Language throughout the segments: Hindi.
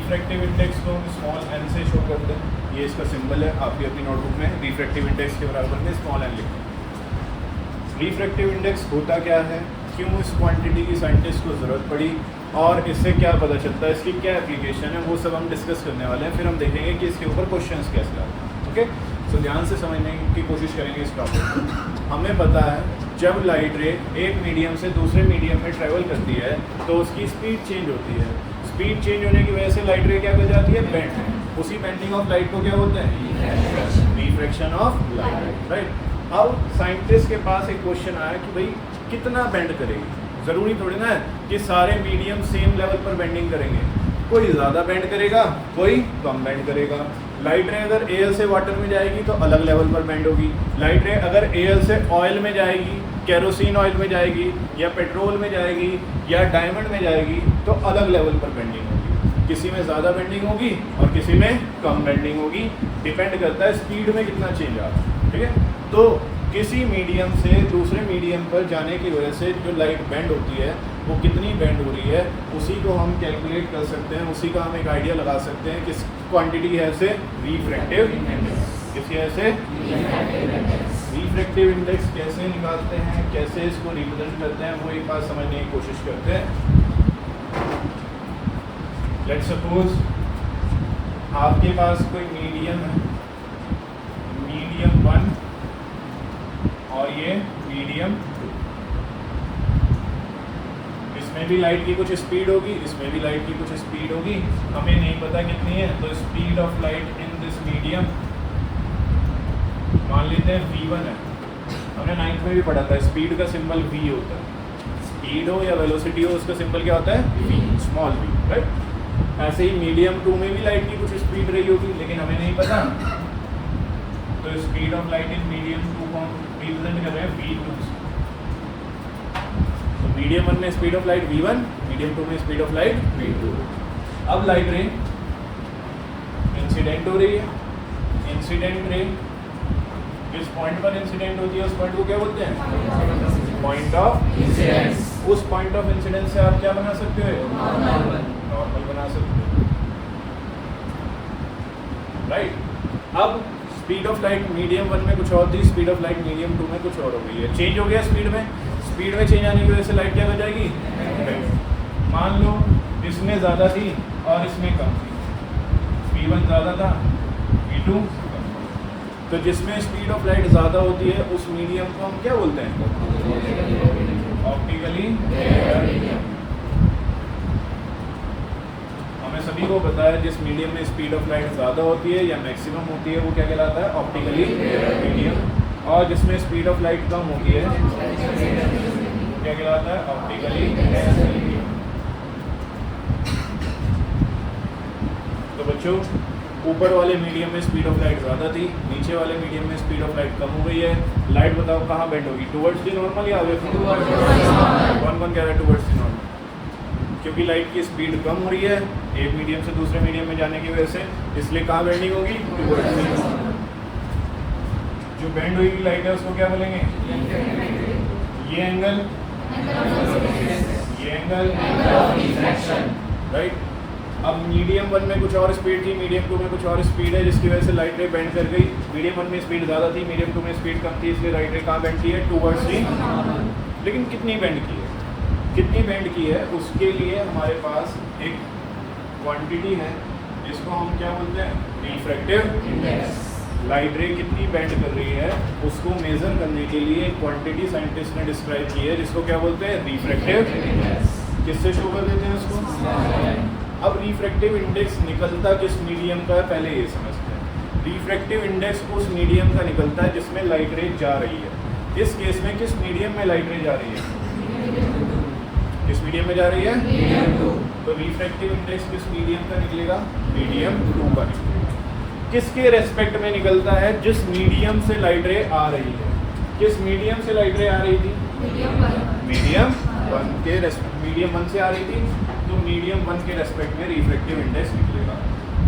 रिफ्रैक्टिव इंडेक्स को स्मॉल एन से शो करते हैं, ये इसका सिंबल है, आप भी अपनी नोटबुक में रिफ्रैक्टिव इंडेक्स के बराबर में स्मॉल एन लिखते हैं। रिफ्रैक्टिव इंडेक्स होता क्या है, क्यों इस क्वांटिटी की साइंटिस्ट को ज़रूरत पड़ी और इससे क्या पता चलता है, इसकी क्या एप्लीकेशन है, वो सब हम डिस्कस करने वाले हैं। फिर हम देखेंगे कि इसके ऊपर क्वेश्चंस कैसे आते हैं। ओके, सो ध्यान से समझने की कोशिश करेंगे इस टॉपिक को। हमें पता है जब लाइट रे एक मीडियम से दूसरे मीडियम में ट्रेवल करती है तो उसकी स्पीड चेंज होती है। स्पीड चेंज होने की वजह से लाइट रे क्या कर जाती है, बेंड। उसी बेंडिंग ऑफ लाइट को क्या बोलते हैं, रिफ्रैक्शन ऑफ लाइट, राइट। अब साइंटिस्ट के पास एक क्वेश्चन आया कि भाई कितना बेंड करेगी। ज़रूरी थोड़ी ना है कि सारे मीडियम सेम लेवल पर बेंडिंग करेंगे, कोई ज़्यादा बेंड करेगा, कोई कम बेंड करेगा। लाइट रे अगर एयर से वाटर में जाएगी तो अलग लेवल पर बेंड होगी। लाइट रे अगर एयर से ऑयल में जाएगी, केरोसिन ऑयल में जाएगी या पेट्रोल में जाएगी या डायमंड में जाएगी तो अलग लेवल पर बेंडिंग होगी। किसी में ज़्यादा बेंडिंग होगी और किसी में कम बेंडिंग होगी, डिपेंड करता है स्पीड में कितना चेंज आ रहा है, ठीक है। तो किसी मीडियम से दूसरे मीडियम पर जाने की वजह से जो लाइट बेंड होती है वो कितनी बेंड हो रही है, उसी को हम कैलकुलेट कर सकते हैं, उसी का हम एक आइडिया लगा सकते हैं। किस क्वांटिटी है से रिफ्रैक्टिव इंडेक्स, किसी ऐसे रिफ्रैक्टिव इंडेक्स कैसे निकालते हैं, कैसे इसको रिप्रेजेंट करते हैं, वो एक बार समझने की कोशिश करते हैं। लेट्स सपोज आपके पास कोई मीडियम है, मीडियम 1 और ये मीडियम 2। इसमें भी लाइट की कुछ स्पीड होगी, इसमें भी लाइट की कुछ स्पीड होगी, हमें नहीं पता कितनी है। तो speed of light in this medium मान लेते हैं v1 है। हमने 9th में भी पढ़ा था स्पीड का सिंबल v होता है। स्पीड हो या वेलोसिटी हो उसका सिंबल क्या होता है, v, स्मॉल v, राइट। ऐसे ही मीडियम 2 में भी लाइट की कुछ स्पीड रही होगी लेकिन हमें नहीं पता। तो speed of light in medium 2 को हम रिप्रेजेंट कर रहे हैं v2 से। तो मीडियम 1 में speed of light v1, medium 2 में स्पीड ऑफ लाइट v2। अब लाइट रे इंसिडेंट हो रही है। इंसिडेंट रे किस पॉइंट पर इंसिडेंट होती है, उस पॉइंट को क्या बोलते हैं, पॉइंट ऑफ इंसिडेंस। उस पॉइंट ऑफ इंसिडेंस से आप क्या बना सकते हो, नॉर्मल बना सकते हो, राइट। अब स्पीड ऑफ लाइट मीडियम 1 में कुछ और थी, स्पीड ऑफ लाइट मीडियम 2 में कुछ और हो गई है, चेंज हो गया स्पीड में। स्पीड में चेंज आने की वजह से लाइट क्या हो जाएगी, मान लो इसमें ज़्यादा थी और इसमें कम थी, v1 ज़्यादा था, v2 तो जिसमें स्पीड ऑफ लाइट ज़्यादा होती है उस मीडियम को हम क्या बोलते हैं, ऑप्टिकली। हमें सभी को पता है जिस मीडियम में स्पीड ऑफ लाइट ज़्यादा होती है या मैक्सिमम होती है वो क्या कहलाता है, ऑप्टिकली मीडियम। और जिसमें स्पीड ऑफ लाइट कम होती है क्या कहलाता है, ऑप्टिकली मीडियम। तो बच्चों ऊपर वाले मीडियम में स्पीड ऑफ लाइट ज़्यादा थी, नीचे वाले मीडियम में स्पीड ऑफ लाइट कम हो गई है। लाइट बताओ कहाँ बेंड होगी, टुवर्ड्स द नॉर्मल या अवे फ्रॉम, कौन कह रहा है टुवर्ड्स द नॉर्मल, क्योंकि लाइट की स्पीड कम हो रही है एक मीडियम से दूसरे मीडियम में जाने की वजह से, इसलिए कहाँ बेंडिंग होगी, टुवर्ड्स द नॉर्मल। जो बेंड हुई लाइट है उसको क्या बोलेंगे, ये एंगल, ये एंगल, राइट। अब मीडियम 1 में कुछ और स्पीड थी, मीडियम 2 में कुछ और स्पीड है जिसकी वजह से लाइट रे बेंड कर गई। मीडियम 1 में स्पीड ज़्यादा थी, मीडियम 2 में स्पीड कम थी, इसलिए लाइट रे कहाँ बेंड की है, टुवर्ड्स दी। लेकिन कितनी बेंड की है, कितनी बेंड की है उसके लिए हमारे पास एक क्वांटिटी है जिसको हम क्या बोलते हैं, रिफ्रैक्टिव इंडेक्स। लाइट रे कितनी बेंड कर रही है उसको मेज़र करने के लिए एक क्वांटिटी साइंटिस्ट ने डिस्क्राइब की है जिसको क्या बोलते हैं, रिफ्रैक्टिव इंडेक्स। किससे शो कर देते हैं उसको। अब रिफ्रैक्टिव इंडेक्स निकलता किस मीडियम का है पहले ये समझते हैं। रिफ्रैक्टिव इंडेक्स उस मीडियम का निकलता है जिसमें लाइट रे जा रही है। इस केस में किस मीडियम में लाइट रे जा रही है, किस मीडियम में जा रही है, मीडियम 2। तो रिफ्रैक्टिव इंडेक्स किस मीडियम का निकलेगा, मीडियम 2 का निकलेगा। किसके रेस्पेक्ट में निकलता है, जिस मीडियम से लाइट रे आ रही है। किस मीडियम से लाइट रे आ रही थी, मीडियम 1 के रेस्पेक्ट, मीडियम 1 से आ रही थी तो मीडियम 1 के रेस्पेक्ट में रिफ्रैक्टिव इंडेक्स निकलेगा।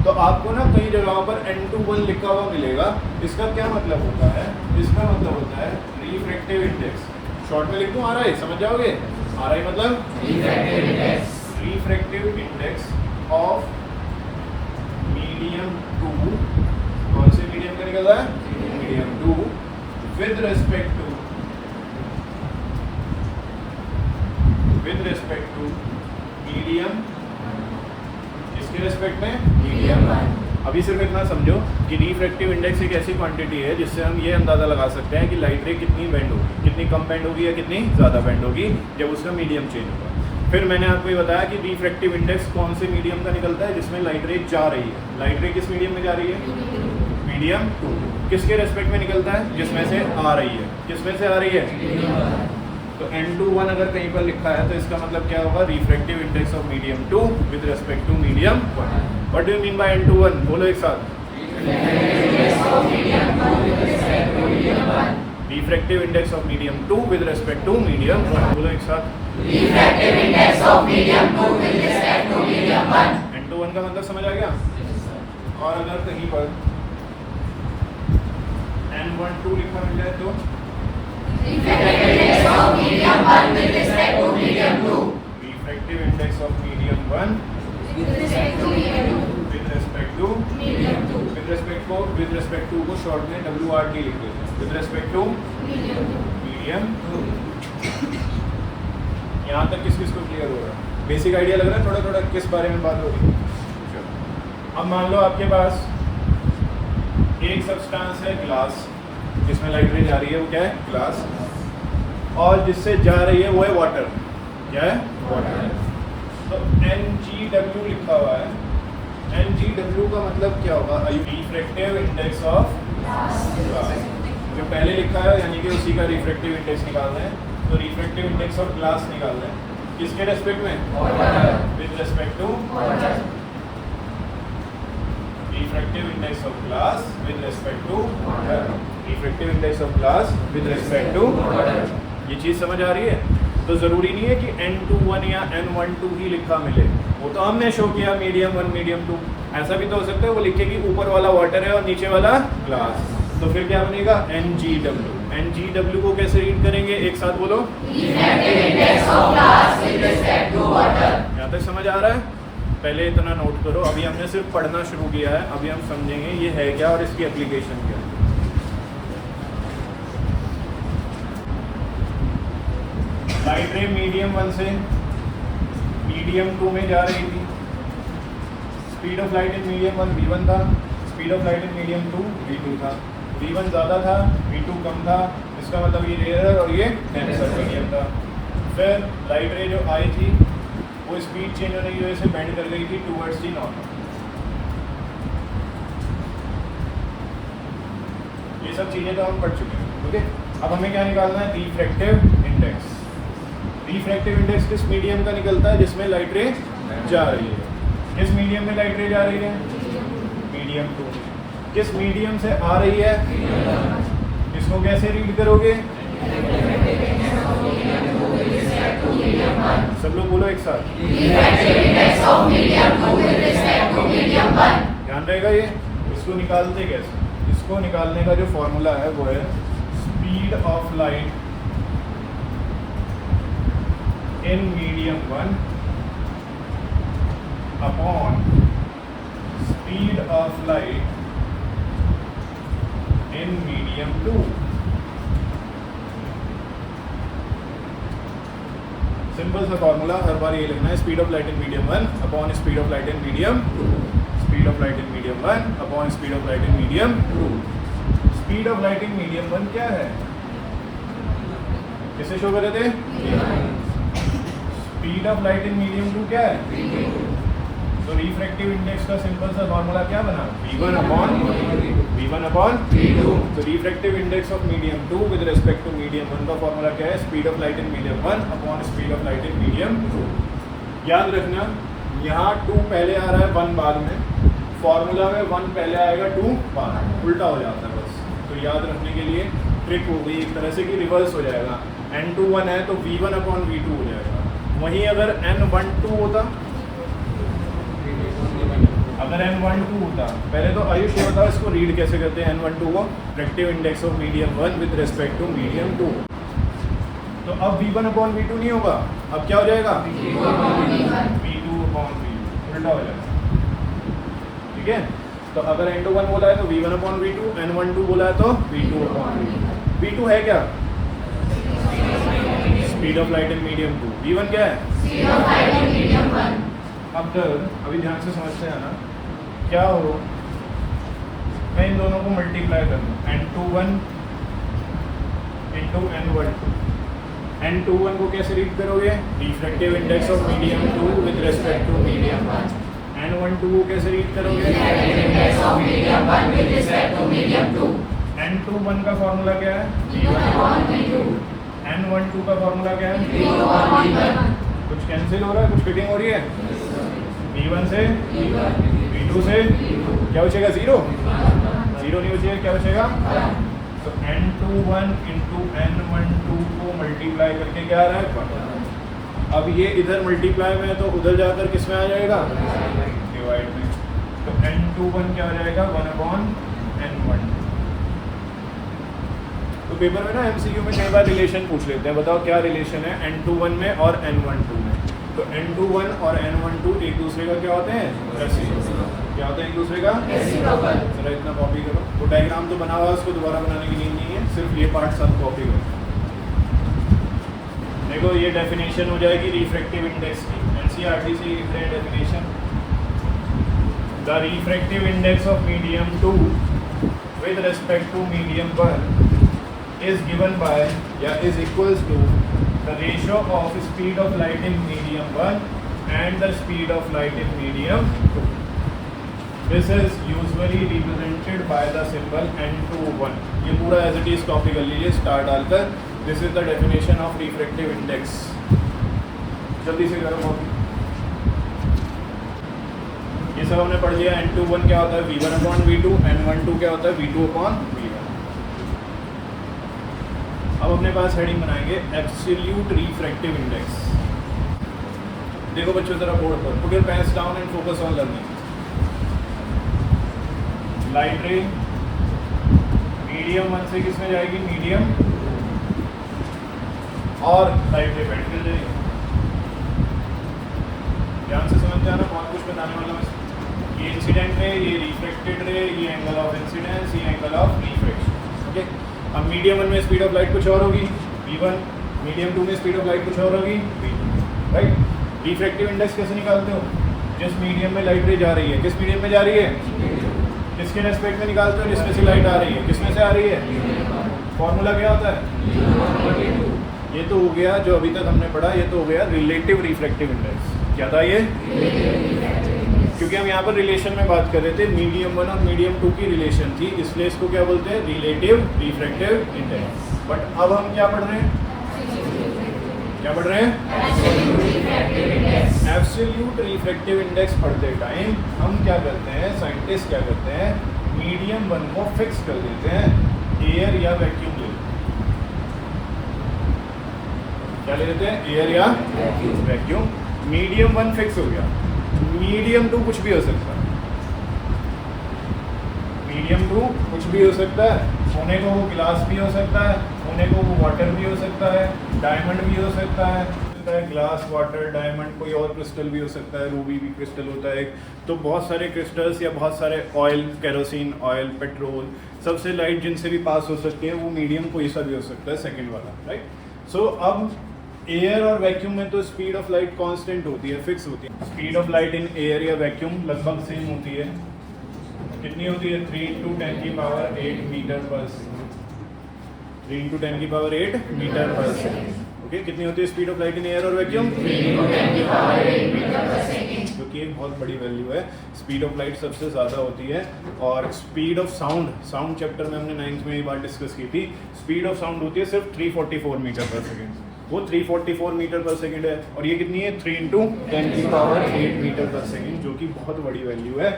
तो आपको ना कई जगहों पर n21 लिखा हुआ मिलेगा। इसका क्या मतलब होता है, इसका मतलब होता है रिफ्रैक्टिव इंडेक्स। शॉर्ट में लिख दूँ, RI समझ जाओगे। RI मतलब रिफ्रैक्टिव इंडेक्स ऑफ मीडियम 2, कौन से मीडियम का निकल रहा है? Medium 2 with respect to medium, किसके रेस्पेक्ट में? मीडियम 1। अभी सिर्फ इतना समझो कि रिफ्रैक्टिव इंडेक्स एक ऐसी क्वांटिटी है जिससे हम ये अंदाज़ा लगा सकते हैं कि लाइट रे कितनी बेंड होगी, कितनी कम बेंड होगी या कितनी ज़्यादा बेंड होगी जब उसका मीडियम चेंज होगा। फिर मैंने आपको ये बताया कि रिफ्रैक्टिव इंडेक्स कौन से मीडियम का निकलता है? जिसमें लाइट रे जा रही है। लाइट रे किस मीडियम में जा रही है? मीडियम 2। किसके रेस्पेक्ट में निकलता है? जिसमें से आ रही है। किसमें से आ रही है? तो N21 अगर कहीं पर लिखा है तो इसका मतलब क्या होगा? Refractive index of medium 2 with respect to medium 1। What do you mean by N21? बोलो एक साथ। Refractive index of medium 2 with respect to medium 1। बोलो एक साथ। Refractive index of medium 2 with respect to medium 1। N21 का मतलब समझ आ गया? और अगर कहीं पर N12 लिखा मिल जाए तो refractive index of medium 1 with respect to medium 2। Refractive index of medium 1 with respect to medium 2। With respect to medium 2। With respect to को शॉर्ट में WRT लिख देते हैं। With respect to medium 2। यहाँ तक किस किस को क्लियर हो रहा है? बेसिक आइडिया लग रहा है? थोड़ा थोड़ा किस बारे में बात हो रही है? अब मान लो आपके पास एक सब्सटेंस है ग्लास, जिसमें लाइट रे जा रही है, वो क्या है? ग्लास। और जिससे जा रही है वो है वाटर। क्या है? वाटर। तो NGW लिखा हुआ है। NGW का मतलब क्या होगा? Refractive index of glass. जो पहले लिखा है यानी कि उसी का रिफ्रैक्टिव इंडेक्स निकाल रहे हैं। तो रिफ्रैक्टिव इंडेक्स ऑफ ग्लास निकाल रहे हैं। किसके रेस्पेक्ट में? With respect to refractive index of glass with respect to refractive index of glass with respect to. ये चीज़ समझ आ रही है? तो ज़रूरी नहीं है कि N21 या N12 ही लिखा मिले। वो तो हमने शो किया मीडियम 1 मीडियम 2। ऐसा भी तो हो सकता है वो लिखे कि ऊपर वाला वाटर है और नीचे वाला ग्लास। तो फिर क्या बनेगा? NGW। NGW को कैसे रीड करेंगे? एक साथ बोलो। Refractive index of glass with respect to water. यहाँ तक समझ आ रहा है? पहले इतना नोट करो। अभी हमने सिर्फ पढ़ना शुरू किया है। अभी हम समझेंगे ये है क्या और इसकी एप्लीकेशन क्या है। लाइट रे मीडियम 1 से मीडियम 2 में जा रही थी। Speed of light in medium 1 v1 था। Speed of light in medium 2 v2 था। v1 ज़्यादा था, v2 कम था। इसका मतलब ये रेयर और ये डेंसर मीडियम था। फिर लाइट रे जो आई थी वो स्पीड चेंज होने की वजह से बेंड कर गई थी टूवर्ड्स दी नॉर्थ। ये सब चीज़ें तो हम पढ़ चुके हैं। ओके, अब हमें क्या निकालना है? Refractive index. रिफ्रैक्टिव इंडेक्स किस मीडियम का निकलता है? जिसमें लाइट रे जा रही है। किस मीडियम में लाइट रे जा रही है? मीडियम 2। किस मीडियम से आ रही है? इसको कैसे रीड करोगे? सब लोग बोलो एक साथ। ध्यान रहेगा ये। इसको निकालते कैसे? इसको निकालने का जो फॉर्मूला है वो है speed of light in medium 1 upon speed of light in medium 2। Simple सा फॉर्मूला, हर बार ये लिखना है। Speed of light in medium 1 upon speed of light in medium 2। Speed of light in medium 1 upon speed of light in medium 2। Speed of light in medium 1 क्या है? किसे शो कर रहे थे? Speed of light in medium 2 क्या है? तो रिफ्रैक्टिव इंडेक्स का सिंपल सा फॉर्मूला क्या बना? v1 upon v2। तो refractive index of medium 2 with respect to medium 1 का फॉर्मूला क्या है? Speed of light in medium 1 upon speed of light in medium 2। याद रखना, यहाँ 2 पहले आ रहा है 1 बाद में। फॉर्मूला में 1 पहले आएगा 2 बाद, उल्टा हो जाता है बस। तो याद रखने के लिए ट्रिक हो गई एक तरह से कि रिवर्स हो जाएगा। N21 है तो v1 अपॉन v2 हो जाएगा। वहीं अगर N12 होता, अगर N12 होता, पहले तो आयुष ये बताओ इसको रीड कैसे करते हैं N12 को? Refractive index of medium 1 with respect to medium 2। तो अब v1 अपॉन v2 नहीं होगा, अब क्या हो जाएगा? v2 अपॉन v2, उल्टा हो जाएगा। ठीक है, तो अगर n21 बोला है तो v1 अपॉन v2, n12 बोला है तो v2 अपॉन v2। v2 है क्या? Speed of light in medium 2। v1 क्या है? Speed of light in medium 1। अब अभी ध्यान से समझते हैं ना, क्या हो, मैं इन दोनों को मल्टीप्लाई कर दूँ, n21 इंटू n12। n21 को कैसे रीड करोगे? Refractive index of medium 2 with respect to medium 1। n12 को कैसे रीड करोगे? Refractive index of medium 1 with respect to medium 2। n21 का फॉर्मूला क्या है? v1 upon v2। n12 का फॉर्मूला क्या है? v2 upon v1। कुछ कैंसिल हो रहा है, कुछ फिटिंग हो रही है? v1 से v2 से क्या बचेगा? 0 नहीं बचेगा, क्या बचेगा? तो n21 इंटू n12 को मल्टीप्लाई करके क्या आ रहा है? 1। अब ये इधर मल्टीप्लाई में है तो उधर जाकर किस में आ जाएगा? डिवाइड में। तो n21 क्या आ जाएगा? 1 अपॉन n12। तो पेपर में ना MCQ में कई बार रिलेशन पूछ लेते हैं, बताओ क्या रिलेशन है n21 में और n12 में। तो n21 और n12 एक दूसरे का क्या होते हैं? रेसिप्रोकल। क्या होता है एक दूसरे का? रेसिप्रोकल। जरा इतना कॉपी करो, वो डायग्राम तो बना हुआ है, उसको दोबारा बनाने की नीड नहीं है, सिर्फ ये पार्ट सब कॉपी करो। देखो ये डेफिनेशन हो जाएगी रिफ्रैक्टिव इंडेक्स की, NCERT से लिख रहे हैं definition. The refractive index of medium 2 with respect to medium 1 is given by या is equals to the ratio of speed of light in medium 1 and the speed of light in medium 2. This is usually represented by the symbol n21। ये पूरा as it is कॉपी कर लीजिए स्टार डालकर। This is the definition of refractive index। जल्दी से करो कॉपी। ये सब हमने पढ़ लिया। n21 क्या होता है? v1 upon v2। n12 क्या होता है? v2 upon v1। अब अपने पास हेडिंग बनाएंगे एब्सोल्यूट रिफ्रैक्टिव इंडेक्स। देखो बच्चों जरा बोर्ड पर, put your pens down and focus on learning. Light ray medium 1 से किस में जाएगी? मीडियम, और लाइट रे बैठ कर जाएगी। ध्यान से समझ जाना, बहुत कुछ बताने वाला मैं। ये इंसिडेंट रे, ये रिफ्रैक्टेड रे, ये एंगल ऑफ इंसिडेंस, ये एंगल ऑफ रिफ्रैक्शन। ओके, अब मीडियम 1 में स्पीड ऑफ लाइट कुछ और होगी v1, मीडियम 2 में स्पीड ऑफ लाइट कुछ और होगी v2, राइट। रिफ्रैक्टिव इंडेक्स कैसे निकालते हो? जिस मीडियम में लाइट रे जा रही है, किस मीडियम में जा रही है? किसके रेस्पेक्ट में निकालते हो? जिसमें से लाइट आ रही है। किसमें से आ रही है? फॉर्मूला क्या होता है? ये तो हो गया जो अभी तक हमने पढ़ा, ये तो हो गया रिलेटिव रिफ्रैक्टिव इंडेक्स। क्या था ये? क्योंकि हम यहाँ पर रिलेशन में बात कर रहे थे, मीडियम 1 और मीडियम 2 की रिलेशन थी, इसलिए इसको क्या बोलते हैं? Relative refractive index. बट अब हम क्या पढ़ रहे हैं? क्या पढ़ रहे हैं? एब्सोल्यूट रिफ्रैक्टिव इंडेक्स पढ़ते टाइम हम क्या करते हैं, साइंटिस्ट क्या करते हैं, मीडियम 1 को फिक्स कर देते हैं, एयर या वैक्यूम ले लेते हैं। क्या ले लेते हैं? एयर या वैक्यूम। मीडियम 1 फिक्स हो गया, मीडियम 2 कुछ भी हो सकता है, मीडियम 2 कुछ भी हो सकता है। होने को वो गिलास भी हो सकता है, होने को वो वाटर भी हो सकता है, डायमंड भी हो सकता है, ग्लास, वाटर, डायमंड, कोई और क्रिस्टल भी हो सकता है, रूबी भी क्रिस्टल होता है। तो बहुत सारे क्रिस्टल्स या बहुत सारे ऑयल, केरोसिन ऑयल, पेट्रोल, सबसे लाइट जिनसे भी पास हो सकती है वो मीडियम कोई सा भी हो सकता है, सेकंड वाला, राइट। सो अब एयर और वैक्यूम में तो स्पीड ऑफ लाइट कांस्टेंट होती है, फिक्स होती है। Speed of light in air या वैक्यूम लगभग सेम होती है। कितनी होती है? 3 × 10⁸ मीटर पर सेकेंड। 3 × 10⁸ मीटर पर सेकेंड। ओके, कितनी होती है speed of light in air और वैक्यूम? 3 × 10⁸ मीटर पर सेकेंड, जो कि एक बहुत बड़ी वैल्यू है। स्पीड ऑफ लाइट सबसे ज़्यादा होती है। और स्पीड ऑफ साउंड चैप्टर में हमने 9th में ये बात डिस्कस की थी, स्पीड ऑफ साउंड होती है सिर्फ 344 मीटर पर सेकेंड। वो 344 मीटर पर सेकेंड है, और ये कितनी है? 3 × 10⁸ मीटर पर सेकेंड, जो कि बहुत बड़ी वैल्यू है।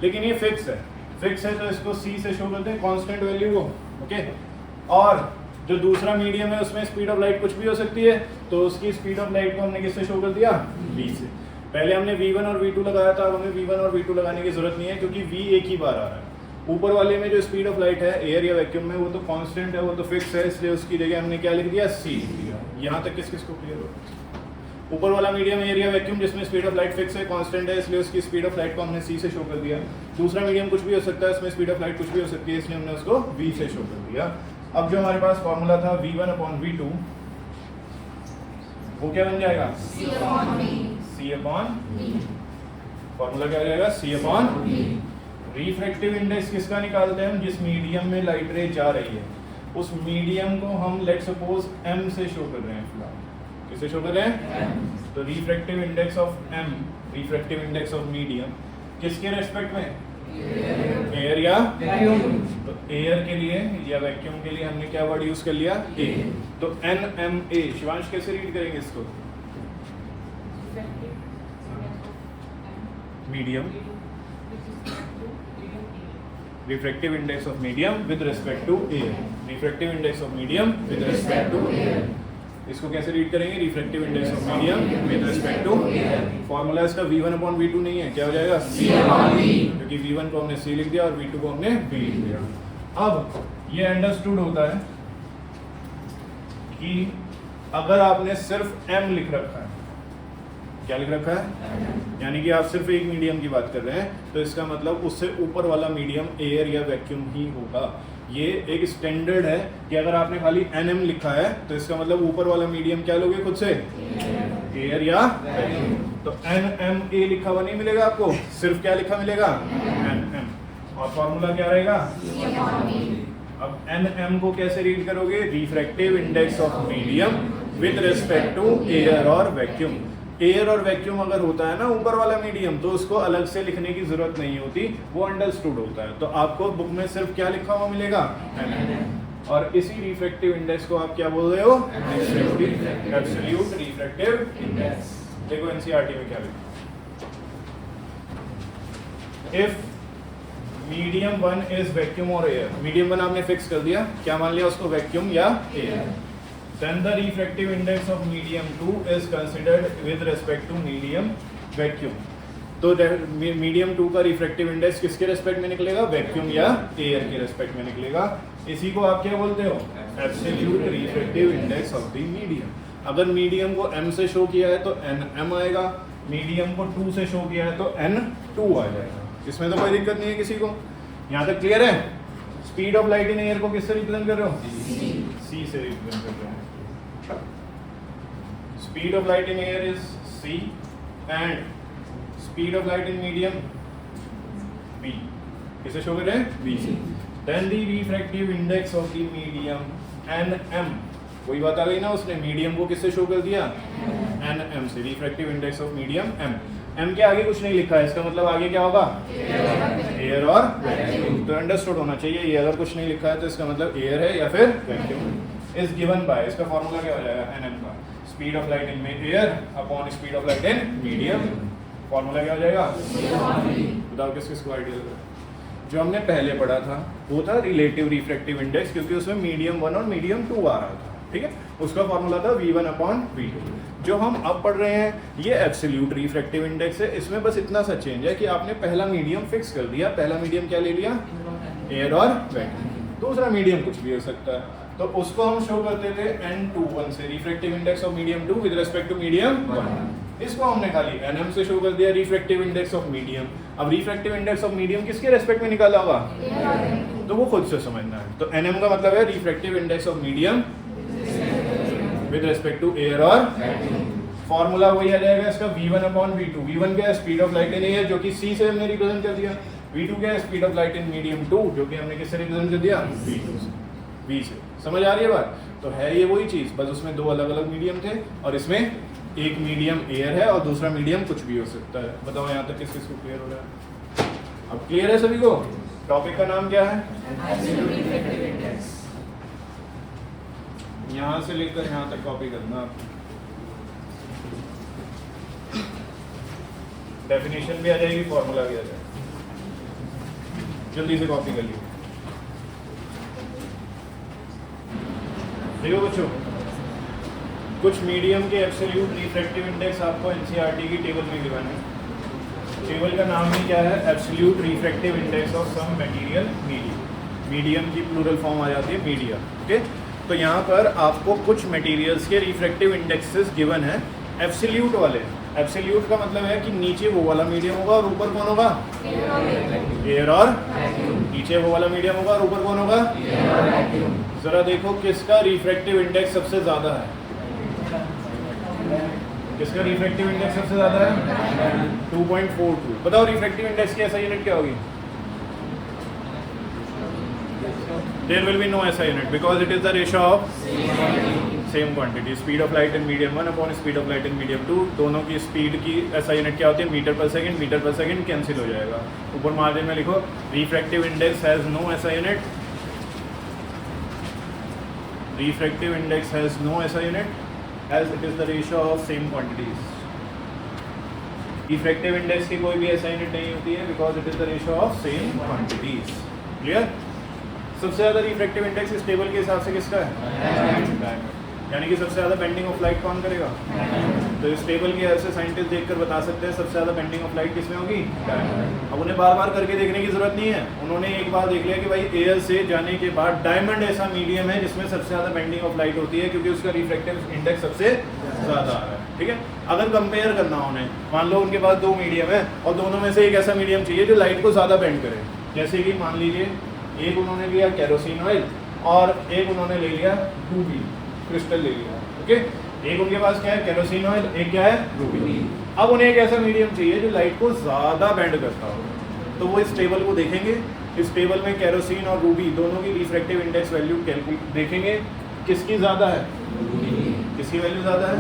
लेकिन ये फिक्स है, फिक्स है तो इसको C से शो करते हैं, कांस्टेंट वैल्यू को। ओके, और जो दूसरा मीडियम है उसमें स्पीड ऑफ लाइट कुछ भी हो सकती है, तो उसकी स्पीड ऑफ लाइट को हमने किससे शो कर दिया? V से। पहले हमने V1 और V2 लगाया था, अब हमें V1 और V2 लगाने की जरूरत नहीं है, क्योंकि V एक ही बार आ रहा है। ऊपर वाले में जो स्पीड ऑफ लाइट है एयर या वैक्यूम में, वो तो कांस्टेंट है, वो तो फिक्स है, इसलिए उसकी जगह हमने क्या लिख दिया? C लिख दिया। यहाँ तक किस किस को क्लियर हो? ऊपर वाला मीडियम एयर या वैक्यूम जिसमें स्पीड ऑफ लाइट फिक्स है, कांस्टेंट है, इसलिए उसकी स्पीड ऑफ लाइट को हमने c से शो कर दिया। दूसरा मीडियम कुछ भी हो सकता है, उसमें स्पीड ऑफ लाइट कुछ भी हो सकती है, इसलिए हमने उसको v से शो कर दिया। अब जो हमारे पास फॉर्मूला था v1/v2 वो क्या बन जाएगा? c/v। फॉर्मूला क्या हो जाएगा? c/v। रिफ्रैक्टिव इंडेक्स किसका निकालते हैं हम? जिस मीडियम में लाइट रे जा रही है उस मीडियम को हम लेट सपोज m से शो कर रहे हैं फिलहाल। किससे शो कर रहे हैं? तो refractive index of m, refractive index of medium किसके रेस्पेक्ट में? एयर या वैक्यूम। तो एयर के लिए या वैक्यूम के लिए हमने क्या वर्ड यूज कर लिया? a। तो NMA शिवांश कैसे रीड करेंगे इसको? Medium, refractive index of medium with respect to air, refractive index of medium with respect to air. इसको कैसे रीड करेंगे? Refractive index of medium with respect to air. Formula इसका v1/v2 नहीं है, क्या हो जाएगा? c/v, क्योंकि v1 को हमने c लिख दिया और v2 को हमने v लिख दिया। अब ये अंडरस्टूड होता है कि अगर आपने सिर्फ m लिख रखा है, क्या लिख रखा है? यानी कि आप सिर्फ एक मीडियम की बात कर रहे हैं, तो इसका मतलब उससे ऊपर वाला मीडियम एयर या वैक्यूम ही होगा। ये एक स्टैंडर्ड है कि अगर आपने खाली NM लिखा है तो इसका मतलब ऊपर वाला मीडियम क्या लोगे खुद से? एयर या वैक्यूम। तो NMA लिखा हुआ नहीं मिलेगा आपको, सिर्फ क्या लिखा मिलेगा? NM। और फॉर्मूला क्या रहेगा? अब NM को कैसे रीड करोगे? Refractive index of medium with respect to air और वैक्यूम। एयर और वैक्यूम अगर होता है ना ऊपर वाला मीडियम, तो उसको अलग से लिखने की जरूरत नहीं होती, वो अंडरस्टूड होता है। तो आपको बुक में सिर्फ क्या लिखा हुआ मिलेगा? और इसी रिफ्रैक्टिव इंडेक्स को आप क्या बोल रहे हो? Absolute refractive index. देखो एनसीईआरटी में क्या लिखा, इफ मीडियम 1 इज वैक्यूम और एयर, मीडियम 1 आपने फिक्स कर दिया, क्या मान लिया उसको? वैक्यूम या air. Then the refractive index of medium 2 is considered with respect to medium vacuum. तो मीडियम 2 का रिफ्रैक्टिव इंडेक्स किसके रेस्पेक्ट में निकलेगा? वैक्यूम या एयर के रेस्पेक्ट में निकलेगा। इसी को आप क्या बोलते हो? Absolute refractive index of the medium. अगर मीडियम को m से शो किया है तो NM आएगा, मीडियम को 2 से शो किया है तो N2 आ जाएगा। इसमें तो कोई दिक्कत नहीं है किसी को, यहाँ तक क्लियर है? Speed of light in air को किससे रिप्रेजेंट कर रहे हो? c से रिप्रेजेंट कर रहे हो। Speed of light in air is c and speed of light in medium v। किसे शो कर रहे हैं? v से। Then the refractive index of the medium nm, वही बात आ गई ना, उसने मीडियम को किससे शो कर दिया? nm से। Refractive index of medium m। m के आगे कुछ नहीं लिखा है, इसका मतलब आगे क्या होगा? एयर और वैक्यूम। तो अंडरस्टूड होना चाहिए, ये अगर कुछ नहीं लिखा है तो इसका मतलब एयर है या फिर वैक्यूम। इज गिवन बाय, इसका फॉर्मूला क्या हो जाएगा? nm का speed of light in air upon speed of light in medium. Formula क्या हो जाएगा? बताओ किस किस को आइडिया लग रहा है? जो हमने पहले पढ़ा था वो था रिलेटिव रिफ्रैक्टिव इंडेक्स, क्योंकि उसमें मीडियम 1 और मीडियम 2 आ रहा था, ठीक है? उसका फॉर्मूला था v1/v2। जो हम अब पढ़ रहे हैं ये एब्सोल्यूट रिफ्रैक्टिव इंडेक्स है। इसमें बस इतना सा चेंज है कि आपने पहला मीडियम फिक्स कर दिया। पहला मीडियम क्या ले लिया? एयर और वैक्यूम। दूसरा मीडियम कुछ भी हो सकता है, तो उसको हम शो करते थे N21 से, refractive index of medium 2 with respect to medium 1। इसको हमने खाली NM से शो कर दिया, रिफ्रैक्टिव इंडेक्स ऑफ मीडियम। अब रिफ्रैक्टिव इंडेक्स ऑफ मीडियम किसके रेस्पेक्ट में निकाला होगा? तो वो खुद से समझना है। तो NM का मतलब है refractive index of medium with respect to air और फॉर्मूला वही आ जाएगा इसका v1/v2। v1 क्या है? Speed of light in air, जो कि c से हमने रिप्रेजेंट कर दिया। v2 क्या है? Speed of light in medium 2, जो कि हमने किससे रिप्रेजेंट कर दिया? v से। समझ आ रही है बात? तो है ये वही चीज, बस उसमें दो अलग अलग मीडियम थे और इसमें एक मीडियम एयर है और दूसरा मीडियम कुछ भी हो सकता है। बताओ यहाँ तक किस किस को क्लियर हो रहा है? अब क्लियर है सभी को? टॉपिक का नाम क्या है? यहाँ से लेकर यहाँ तक कॉपी करना। डेफिनेशन भी आ जाएगी, फॉर्मूला भी आ जाएगा, जल्दी से कॉपी कर लीजिए। देखो बच्चों, कुछ मीडियम के एब्सोल्यूट रिफ्रैक्टिव इंडेक्स आपको एनसीईआरटी की टेबल में गिवन है। टेबल का नाम ही क्या है? Absolute refractive index of some material medium. Medium की प्लूरल फॉर्म आ जाती है मीडिया, ओके? तो यहाँ पर आपको कुछ मटेरियल्स के रिफ्रैक्टिव इंडेक्सेस गिवन है एब्सोल्यूट वाले। एब्सोल्यूट का मतलब है कि नीचे वो वाला मीडियम होगा और ऊपर कौन होगा? एयर और नीचे वो वाला मीडियम होगा और ऊपर कौन होगा? जरा देखो किसका रिफ्रैक्टिव इंडेक्स सबसे ज़्यादा है? किसका रिफ्रैक्टिव इंडेक्स सबसे ज़्यादा है? 2.42। बताओ रिफ्रैक्टिव इंडेक्स की SI यूनिट क्या होगी? There will be no SI unit because it is the ratio of same quantity. Speed of light in medium 1 upon speed of light in medium 2, दोनों की स्पीड की SI यूनिट क्या होती है? मीटर पर सेकंड कैंसिल हो जाएगा। ऊपर मार्जिन में लिखो refractive index has no SI unit, refractive index has no SI unit as it is the ratio of same quantities. Refractive index की कोई भी SI यूनिट नहीं होती है because it is the ratio of same quantities. Clear? सबसे ज़्यादा रिफ्रैक्टिव इंडेक्स इस टेबल के हिसाब से किसका है? यानी कि सबसे ज़्यादा बेंडिंग ऑफ लाइट कौन करेगा? तो इस टेबल की हेल्प से साइंटिस्ट देखकर बता सकते हैं सबसे ज़्यादा बेंडिंग ऑफ लाइट किसमें होगी? अब उन्हें बार बार करके देखने की जरूरत नहीं है, उन्होंने एक बार देख लिया कि भाई एयर से जाने के बाद डायमंड ऐसा मीडियम है जिसमें सबसे ज़्यादा बेंडिंग ऑफ लाइट होती है क्योंकि उसका रिफ्रैक्टिव इंडेक्स सबसे ज़्यादा आ रहा है। ठीक है, अगर कंपेयर करना हो उन्हें, मान लो उनके पास दो मीडियम है और दोनों में से एक ऐसा मीडियम चाहिए जो लाइट को ज़्यादा बेंड करे। जैसे कि मान लीजिए एक उन्होंने लिया केरोसिन ऑयल और एक उन्होंने ले लिया रूबी क्रिस्टल ले लिया। ओके, एक उनके पास क्या है? केरोसिन ऑयल, एक क्या है? रूबी। अब उन्हें एक ऐसा मीडियम चाहिए जो लाइट को ज़्यादा बेंड करता हो, तो वो इस टेबल को देखेंगे। इस टेबल में केरोसिन और रूबी दोनों की रिफ्रैक्टिव इंडेक्स वैल्यू कैलकुलेट देखेंगे, किसकी ज़्यादा है? किसकी वैल्यू ज़्यादा है?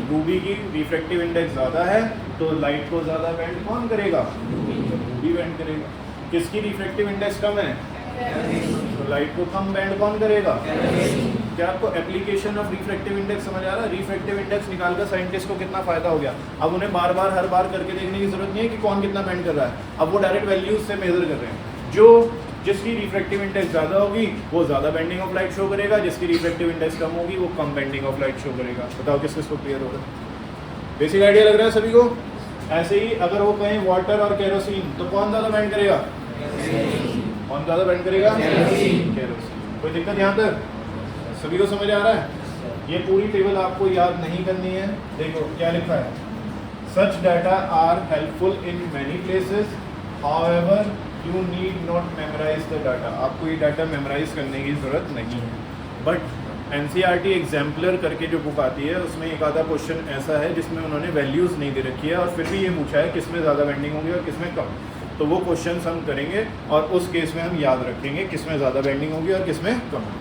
रूबी की रिफ्रैक्टिव इंडेक्स ज़्यादा है तो लाइट को ज़्यादा बेंड कौन करेगा? रूबी बेंड करेगा। किसकी रिफ्रैक्टिव इंडेक्स कम है? तो लाइट को कम बैंड कौन करेगा? क्या आपको एप्लीकेशन ऑफ रिफ्रैक्टिव इंडेक्स समझ आ रहा है? रिफ्रैक्टिव इंडेक्स निकालकर साइंटिस्ट को कितना फायदा हो गया। अब उन्हें बार बार हर बार करके देखने की जरूरत नहीं है कि कौन कितना बैंड कर रहा है, अब वो डायरेक्ट वैल्यूज से मेजर कर रहे हैं। जो जिसकी रिफ्रैक्टिव इंडेक्स ज़्यादा होगी वो ज़्यादा बेंडिंग ऑफ लाइट शो करेगा, जिसकी रिफ्रैक्टिव इंडेक्स कम होगी वो कम बेंडिंग ऑफ लाइट शो करेगा। बताओ किस किसको क्लियर हो रहा है? बेसिक आइडिया लग रहा है सभी को? ऐसे ही अगर वो कहें वाटर और केरोसिन तो कौन ज़्यादा बेंड करेगा? कौन ज़्यादा बेंड करेगा? केरोसिन। कोई दिक्कत यहाँ तक? सभी को समझ आ रहा है? ये पूरी टेबल आपको याद नहीं करनी है। देखो क्या लिखा है, such data are helpful in many places, however you need not memorise the data. आपको ये डाटा मेमोराइज करने की ज़रूरत नहीं है। बट NCERT एग्जाम्पलर करके जो बुक आती है उसमें एक आधा क्वेश्चन ऐसा है जिसमें उन्होंने वैल्यूज़ नहीं दे रखी है और फिर भी ये पूछा है किसमें ज़्यादा बेंडिंग होगी और किसमें कम। तो वो क्वेश्चंस हम करेंगे और उस केस में हम याद रखेंगे किसमें ज़्यादा बेंडिंग होगी और किसमें कम।